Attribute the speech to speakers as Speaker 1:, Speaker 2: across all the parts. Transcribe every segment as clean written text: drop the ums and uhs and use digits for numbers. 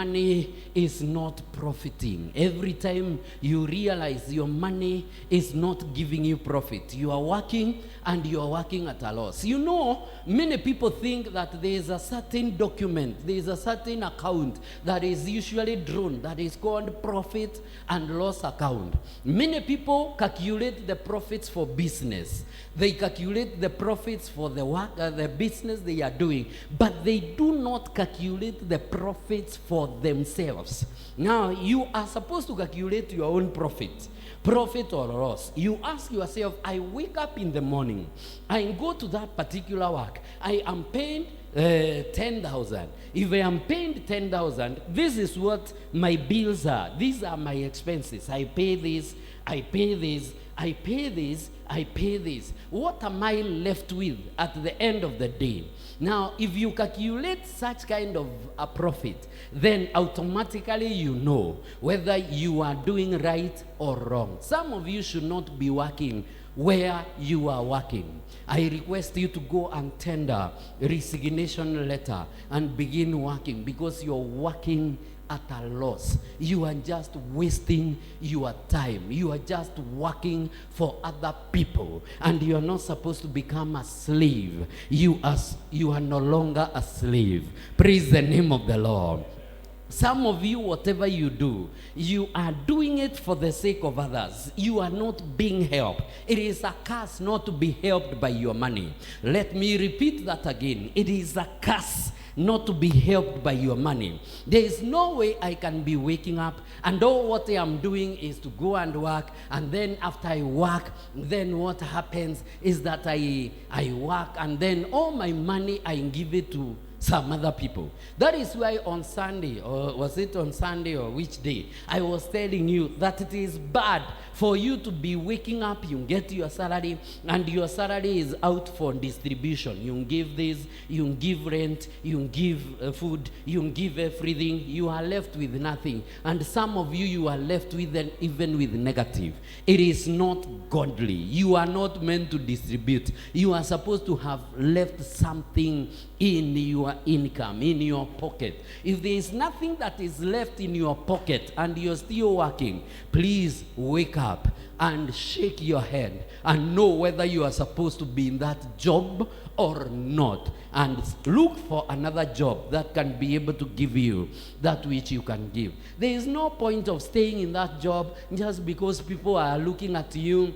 Speaker 1: money is not profiting. Every time you realize your money is not giving you profit, you are working and you are working at a loss. You know, many people think that there is a certain document, there is a certain account that is usually drawn that is called profit and loss account. Many people calculate the profits for business. They calculate the profits for the work, the business they are doing, but they do not calculate the profits for themselves. Now, you are supposed to calculate your own profit or loss. You ask yourself, I wake up in the morning, I go to that particular work, I am paid 10,000. If I am paid 10,000, this is what my bills are. These are my expenses. I pay this, I pay this, I pay this, I pay this. What am I left with at the end of the day? Now, if you calculate such kind of a profit, then automatically you know whether you are doing right or wrong. Some of you should not be working where you are working. I request you to go and tender a resignation letter and begin working, because you're working at a loss. You are just wasting your time. You are just working for other people, and you are not supposed to become a slave. You are no longer a slave. Praise the name of the Lord. Some of you, whatever you do, you are doing it for the sake of others. You are not being helped. It is a curse not to be helped by your money. Let me repeat that again. It is a curse not to be helped by your money. There is no way I can be waking up and all what I am doing is to go and work, and then after I work, then what happens is that I work, and then all my money I give it to some other people. That is why on Sunday, or was it on Sunday or which day, I was telling you that it is bad for you to be waking up, you get your salary, and your salary is out for distribution. You give this, you give rent, you give food, you give everything, you are left with nothing. And some of you, you are left with even with negative. It is not godly. You are not meant to distribute. You are supposed to have left something in your income, in your pocket. If there is nothing that is left in your pocket and you're still working, please wake up and shake your head and know whether you are supposed to be in that job or not, and look for another job that can be able to give you that which you can give. There is no point of staying in that job just because people are looking at you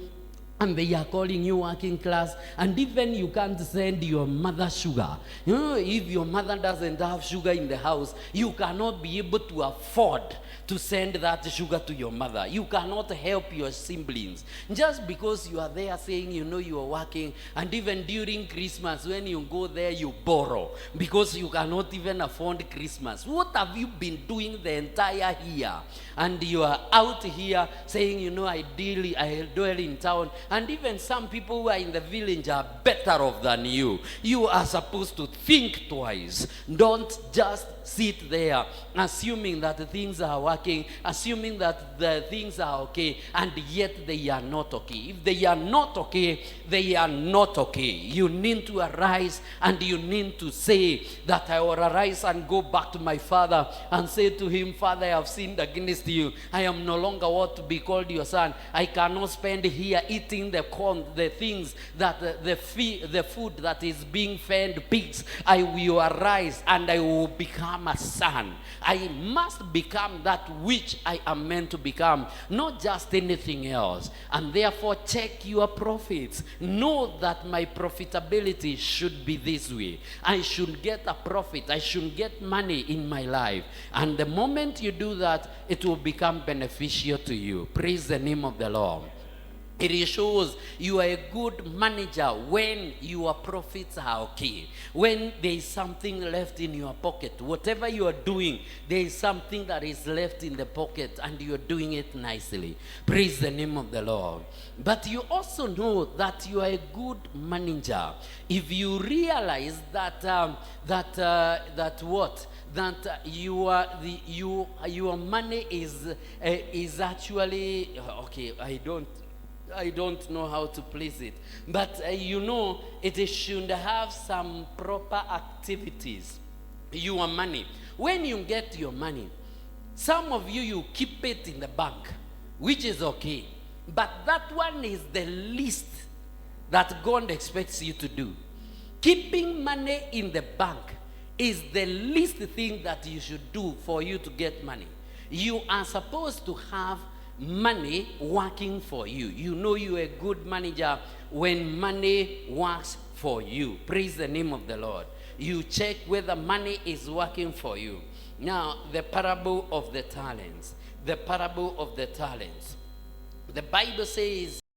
Speaker 1: and they are calling you working class, and even you can't send your mother sugar. You know, if your mother doesn't have sugar in the house, you cannot be able to afford to send that sugar to your mother. You cannot help your siblings just because you are there saying you know you are working, and even during Christmas when you go there you borrow because you cannot even afford Christmas. What have you been doing the entire year? And you are out here saying, you know, I dwell in town, and even some people who are in the village are better off than you. You are supposed to think twice. Don't just sit there assuming that the things are working, assuming that the things are okay, and yet they are not okay. If they are not okay, they are not okay. You need to arise and you need to say that I will arise and go back to my father and say to him, Father, I have sinned against you. I am no longer what to be called your son. I cannot spend here eating the corn, the things that the food that is being fed pigs. I will arise and I will become a son. I must become that which I am meant to become, not just anything else. And therefore check your profits. Know that my profitability should be this way. I should get a profit. I should get money in my life. And the moment you do that, it will become beneficial to you. Praise the name of the Lord. It shows you are a good manager when your profits are okay. When there is something left in your pocket, whatever you are doing, there is something that is left in the pocket and you are doing it nicely. Praise the name of the Lord. But you also know that you are a good manager if you realize that your money is actually okay. I don't know how to place it, but you know, it should have some proper activities. your money. When you get your money, some of you keep it in the bank, which is okay. But that one is the least that God expects you to do. Keeping money in the bank is the least thing that you should do for you to get money. You are supposed to have money working for you. You know you're a good manager when money works for you. Praise the name of the Lord. You check whether money is working for you. Now, the parable of the talents. The parable of the talents. The Bible says